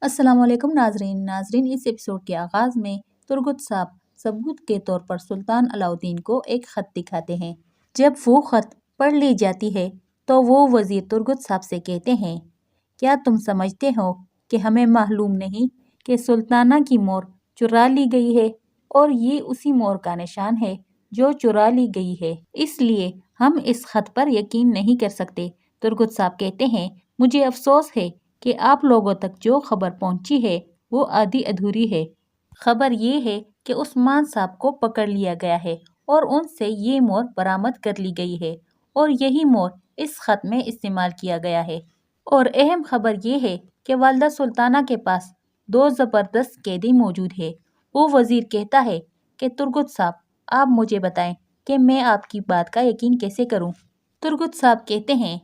السلام علیکم ناظرین اس ایپیسوڈ کے آغاز میں ترگت صاحب ثبوت کے طور پر سلطان علاء الدین کو ایک خط دکھاتے ہیں۔ جب وہ خط پڑھ لی جاتی ہے تو وہ وزیر ترگت صاحب سے کہتے ہیں، کیا تم سمجھتے ہو کہ ہمیں معلوم نہیں کہ سلطانہ کی مور چرا لی گئی ہے اور یہ اسی مور کا نشان ہے جو چرا لی گئی ہے، اس لیے ہم اس خط پر یقین نہیں کر سکتے۔ ترگت صاحب کہتے ہیں، مجھے افسوس ہے کہ آپ لوگوں تک جو خبر پہنچی ہے وہ آدھی ادھوری ہے۔ خبر یہ ہے کہ عثمان صاحب کو پکڑ لیا گیا ہے اور ان سے یہ مور برآمد کر لی گئی ہے اور یہی مور اس خط میں استعمال کیا گیا ہے۔ اور اہم خبر یہ ہے کہ والدہ سلطانہ کے پاس 2 زبردست قیدی موجود ہے۔ وہ وزیر کہتا ہے کہ ترگت صاحب آپ مجھے بتائیں کہ میں آپ کی بات کا یقین کیسے کروں؟ ترگت صاحب کہتے ہیں،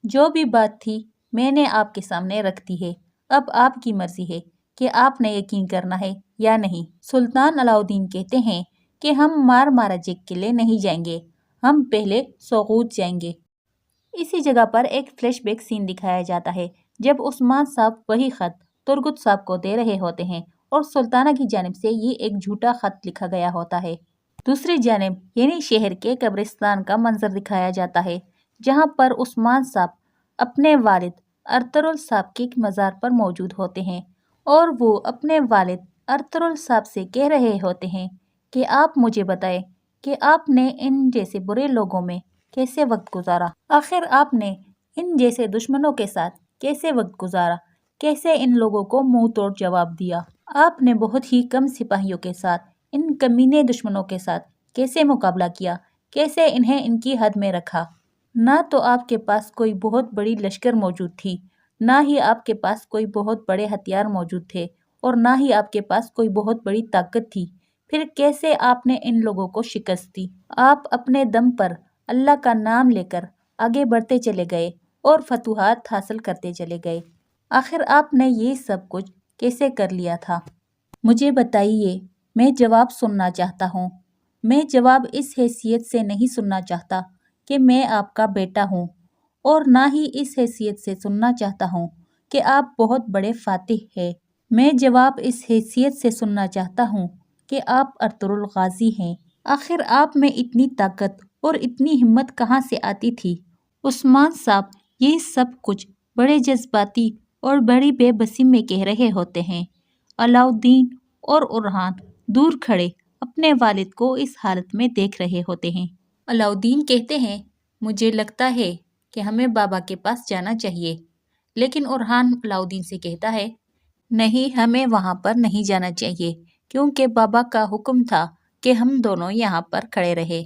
جو بھی بات تھی میں نے آپ کے سامنے رکھ دی ہے، اب آپ کی مرضی ہے کہ آپ نے یقین کرنا ہے یا نہیں۔ سلطان علاء الدین کہتے ہیں کہ ہم مارمارا جنگ کے لیے نہیں جائیں گے، ہم پہلے سوغوت جائیں گے۔ اسی جگہ پر ایک فلیش بیک سین دکھایا جاتا ہے جب عثمان صاحب وہی خط ترگت صاحب کو دے رہے ہوتے ہیں اور سلطانہ کی جانب سے یہ ایک جھوٹا خط لکھا گیا ہوتا ہے۔ دوسری جانب یعنی شہر کے قبرستان کا منظر دکھایا جاتا ہے جہاں پر عثمان صاحب اپنے والد ارطغرل صاحب کے مزار پر موجود ہوتے ہیں اور وہ اپنے والد ارطغرل صاحب سے کہہ رہے ہوتے ہیں کہ آپ مجھے بتائیں کہ آپ نے ان جیسے برے لوگوں میں کیسے وقت گزارا، آخر آپ نے ان جیسے دشمنوں کے ساتھ کیسے وقت گزارا، کیسے ان لوگوں کو منہ توڑ جواب دیا، آپ نے بہت ہی کم سپاہیوں کے ساتھ ان کمینے دشمنوں کے ساتھ کیسے مقابلہ کیا، کیسے انہیں ان کی حد میں رکھا۔ نہ تو آپ کے پاس کوئی بہت بڑی لشکر موجود تھی، نہ ہی آپ کے پاس کوئی بہت بڑے ہتھیار موجود تھے اور نہ ہی آپ کے پاس کوئی بہت بڑی طاقت تھی، پھر کیسے آپ نے ان لوگوں کو شکست دی؟ آپ اپنے دم پر اللہ کا نام لے کر آگے بڑھتے چلے گئے اور فتوحات حاصل کرتے چلے گئے، آخر آپ نے یہ سب کچھ کیسے کر لیا تھا؟ مجھے بتائیے، میں جواب سننا چاہتا ہوں۔ میں جواب اس حیثیت سے نہیں سننا چاہتا کہ میں آپ کا بیٹا ہوں اور نہ ہی اس حیثیت سے سننا چاہتا ہوں کہ آپ بہت بڑے فاتح ہیں۔ میں جواب اس حیثیت سے سننا چاہتا ہوں کہ آپ ارطغرل غازی ہیں۔ آخر آپ میں اتنی طاقت اور اتنی ہمت کہاں سے آتی تھی؟ عثمان صاحب یہ سب کچھ بڑے جذباتی اور بڑی بے بسی میں کہہ رہے ہوتے ہیں۔ علاء الدین اور اورحان دور کھڑے اپنے والد کو اس حالت میں دیکھ رہے ہوتے ہیں۔ علاء الدین کہتے ہیں، مجھے لگتا ہے کہ ہمیں بابا کے پاس جانا چاہیے، لیکن اورحان علاء الدین سے کہتا ہے، نہیں، ہمیں وہاں پر نہیں جانا چاہیے کیونکہ بابا کا حکم تھا کہ ہم دونوں یہاں پر کھڑے رہے۔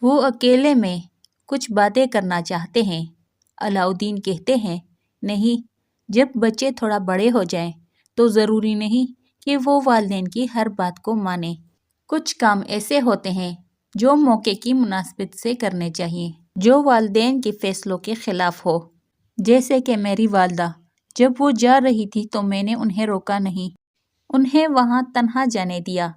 وہ اکیلے میں کچھ باتیں کرنا چاہتے ہیں۔ علاء الدین کہتے ہیں، نہیں، جب بچے تھوڑا بڑے ہو جائیں تو ضروری نہیں کہ وہ والدین کی ہر بات کو مانیں۔ کچھ کام ایسے ہوتے ہیں جو موقع کی مناسبت سے کرنے چاہیے، جو والدین کے فیصلوں کے خلاف ہو۔ جیسے کہ میری والدہ جب وہ جا رہی تھی تو میں نے انہیں روکا نہیں، انہیں وہاں تنہا جانے دیا،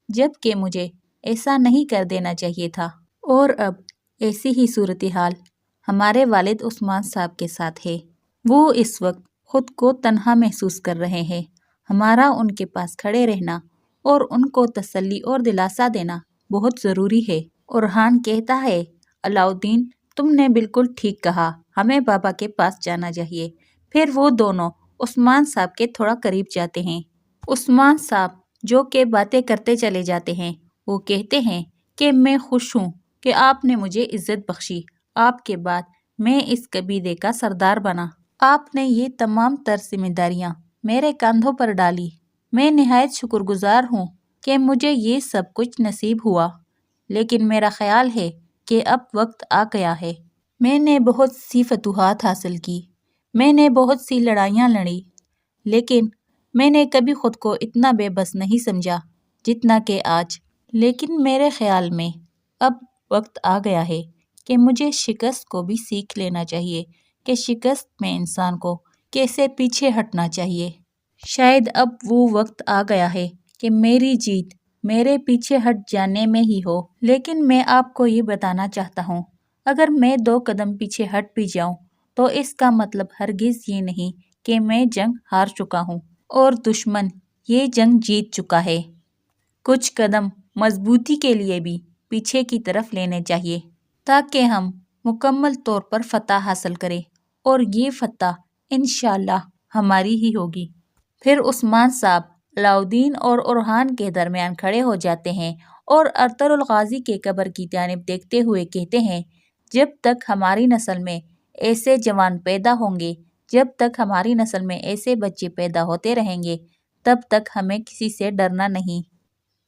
جبکہ مجھے ایسا نہیں کر دینا چاہیے تھا۔ اور اب ایسی ہی صورتحال ہمارے والد عثمان صاحب کے ساتھ ہے۔ وہ اس وقت خود کو تنہا محسوس کر رہے ہیں۔ ہمارا ان کے پاس کھڑے رہنا اور ان کو تسلی اور دلاسا دینا بہت ضروری ہے۔ اورحان کہتا ہے، علاء الدین تم نے بالکل ٹھیک کہا، ہمیں بابا کے پاس جانا چاہیے۔ پھر وہ دونوں عثمان صاحب کے تھوڑا قریب جاتے ہیں۔ عثمان صاحب جو کہ باتیں کرتے چلے جاتے ہیں، وہ کہتے ہیں کہ میں خوش ہوں کہ آپ نے مجھے عزت بخشی، آپ کے بعد میں اس قبیلے کا سردار بنا، آپ نے یہ تمام تر ذمہ داریاں میرے کاندھوں پر ڈالی، میں نہایت شکر گزار ہوں کہ مجھے یہ سب کچھ نصیب ہوا، لیکن میرا خیال ہے کہ اب وقت آ گیا ہے۔ میں نے بہت سی فتوحات حاصل کی، میں نے بہت سی لڑائیاں لڑی، لیکن میں نے کبھی خود کو اتنا بے بس نہیں سمجھا جتنا کہ آج۔ لیکن میرے خیال میں اب وقت آ گیا ہے کہ مجھے شکست کو بھی سیکھ لینا چاہیے کہ شکست میں انسان کو کیسے پیچھے ہٹنا چاہیے۔ شاید اب وہ وقت آ گیا ہے کہ میری جیت میرے پیچھے ہٹ جانے میں ہی ہو، لیکن میں آپ کو یہ بتانا چاہتا ہوں، اگر میں 2 قدم پیچھے ہٹ بھی جاؤں تو اس کا مطلب ہرگز یہ نہیں کہ میں جنگ ہار چکا ہوں۔ اور دشمن یہ جنگ جیت چکا ہے۔ کچھ قدم مضبوطی کے لیے بھی پیچھے کی طرف لینے چاہیے تاکہ ہم مکمل طور پر فتح حاصل کریں، اور یہ فتح انشاءاللہ ہماری ہی ہوگی۔ پھر عثمان صاحب علاؤدین اور اورحان کے درمیان کھڑے ہو جاتے ہیں اور ارطغرل الغازی کے قبر کی جانب دیکھتے ہوئے کہتے ہیں، جب تک ہماری نسل میں ایسے جوان پیدا ہوں گے، جب تک ہماری نسل میں ایسے بچے پیدا ہوتے رہیں گے، تب تک ہمیں کسی سے ڈرنا نہیں۔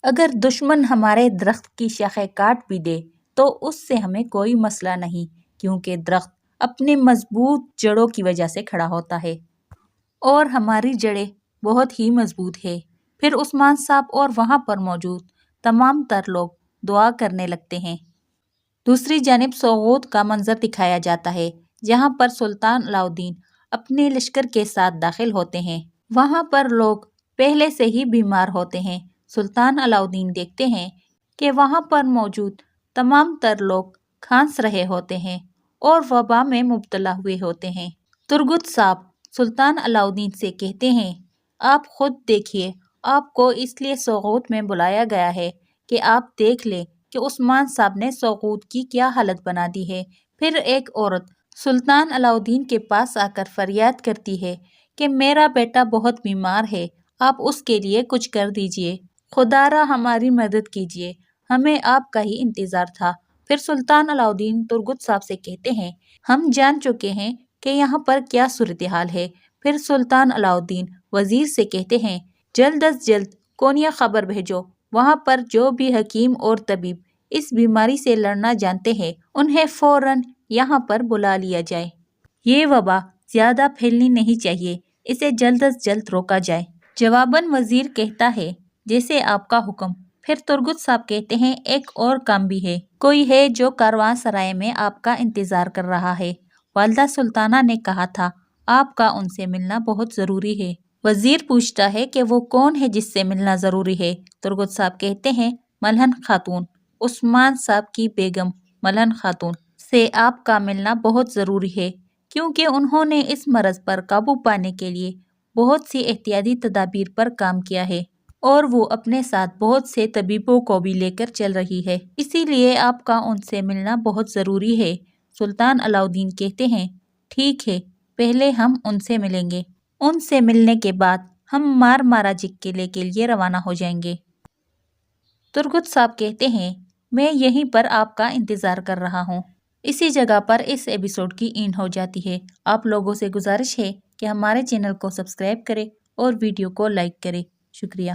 اگر دشمن ہمارے درخت کی شاخیں کاٹ بھی دے تو اس سے ہمیں کوئی مسئلہ نہیں، کیونکہ درخت اپنے مضبوط جڑوں کی وجہ سے کھڑا ہوتا ہے اور ہماری جڑیں بہت ہی مضبوط ہے۔ پھر عثمان صاحب اور وہاں پر موجود تمام تر لوگ دعا کرنے لگتے ہیں۔ دوسری جانب سوغوت کا منظر دکھایا جاتا ہے، جہاں پر سلطان علاؤدین اپنے لشکر کے ساتھ داخل ہوتے ہیں۔ وہاں پر لوگ پہلے سے ہی بیمار ہوتے ہیں۔ سلطان علاؤدین دیکھتے ہیں کہ وہاں پر موجود تمام تر لوگ کھانس رہے ہوتے ہیں اور وبا میں مبتلا ہوئے ہوتے ہیں۔ ترگت صاحب سلطان علاؤدین سے کہتے ہیں، آپ خود دیکھیے، آپ کو اس لیے سوغوت میں بلایا گیا ہے کہ آپ دیکھ لیں کہ عثمان صاحب نے سوغوت کی کیا حالت بنا دی ہے۔ پھر ایک عورت سلطان علاؤدین کے پاس آ کر فریاد کرتی ہے کہ میرا بیٹا بہت بیمار ہے، آپ اس کے لیے کچھ کر دیجئے، خدا را ہماری مدد کیجئے، ہمیں آپ کا ہی انتظار تھا۔ پھر سلطان علاؤدین ترگت صاحب سے کہتے ہیں، ہم جان چکے ہیں کہ یہاں پر کیا صورتحال ہے۔ پھر سلطان علاؤدین وزیر سے کہتے ہیں، جلد از جلد کونیا خبر بھیجو، وہاں پر جو بھی حکیم اور طبیب اس بیماری سے لڑنا جانتے ہیں انہیں فوراً یہاں پر بلا لیا جائے۔ یہ وبا زیادہ پھیلنی نہیں چاہیے، اسے جلد از جلد روکا جائے۔ جواباً وزیر کہتا ہے، جیسے آپ کا حکم۔ پھر ترگت صاحب کہتے ہیں، ایک اور کام بھی ہے، کوئی ہے جو کاروان سرائے میں آپ کا انتظار کر رہا ہے، والدہ سلطانہ نے کہا تھا آپ کا ان سے ملنا بہت ضروری ہے۔ وزیر پوچھتا ہے کہ وہ کون ہے جس سے ملنا ضروری ہے؟ ترگت صاحب کہتے ہیں، ملہن خاتون، عثمان صاحب کی بیگم ملہن خاتون سے آپ کا ملنا بہت ضروری ہے، کیونکہ انہوں نے اس مرض پر قابو پانے کے لیے بہت سی احتیاطی تدابیر پر کام کیا ہے اور وہ اپنے ساتھ بہت سے طبیبوں کو بھی لے کر چل رہی ہے، اسی لیے آپ کا ان سے ملنا بہت ضروری ہے۔ سلطان علاؤدین کہتے ہیں، ٹھیک ہے، پہلے ہم ان سے ملیں گے، ان سے ملنے کے بعد ہم مارماراجک قلعے کے لیے روانہ ہو جائیں گے۔ ترگت صاحب کہتے ہیں، میں یہیں پر آپ کا انتظار کر رہا ہوں۔ اسی جگہ پر اس ایپیسوڈ کی اینڈ ہو جاتی ہے۔ آپ لوگوں سے گزارش ہے کہ ہمارے چینل کو سبسکرائب کریں اور ویڈیو کو لائک کریں۔ شکریہ۔